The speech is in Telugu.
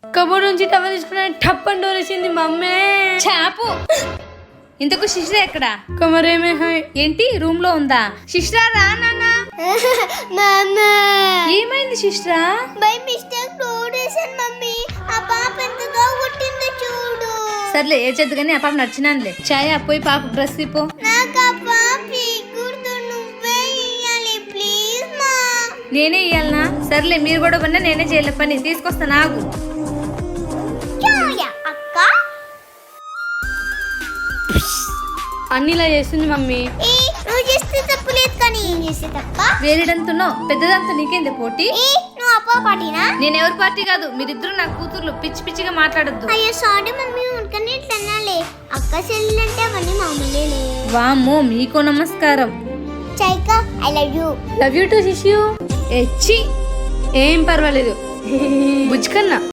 కబోర్డ్ నుంచి టవల్ తీసుకుని టప్పని డోరేసింది మమ్మీ. చాపు. ఇంతకు శిష్రా ఎక్కడా? కమరేమే హై. ఏంటి రూమ్ లో ఉందా? శిష్రా రా నాన్నా. మమ్మీ ఏమైంది శిష్రా? బై మిస్టేక్ డోరేషన్ మమ్మీ. ఆ పాప ఎంతగా కొట్టిందో చూడు. సర్లే ఏడ్చద్దు కానీ ఆ పాప నచ్చినానులే. ఛాయ పోయి పాప డ్రెస్ ఇపో. నాకు ఆ పాప గుర్తు నువ్వే ఇయ్యాలి ప్లీజ్ మా. నేనే ఇయ్యాలనా? సర్లే మీరు కూడా పన్నా నేనే చేయలే పని. తీసుకొస్తా నాగు. అక్క అన్నిలా చేస్తుంది మమ్మీ. ఏ నువ్వు చేస్తే తప్పు లేదు కానీ ఏం చేస్తే తప్ప. వేరేడంతున్నావు పెద్దదంతా నీకేంది పోటీ? ఏ నువ్వు అప్ప పాటినా? నేను ఎవరి పార్టీ కాదు, మీరిద్దరు నా కూతుర్లు. పిచ్చి పిచ్చిగా మాట్లాడద్దు. అయ్యో సారీ మమ్మీ ఉనకనే ఇట్లా అనాలే. అక్క చెల్లెలంటే అవన్నీ మామూలేలే. వామ్మో మీకో నమస్కారం. చైక I love you. Love you too శిష్యు. ఎచ్చి ఏం పర్వాలేదు బుజ్జికన్నా.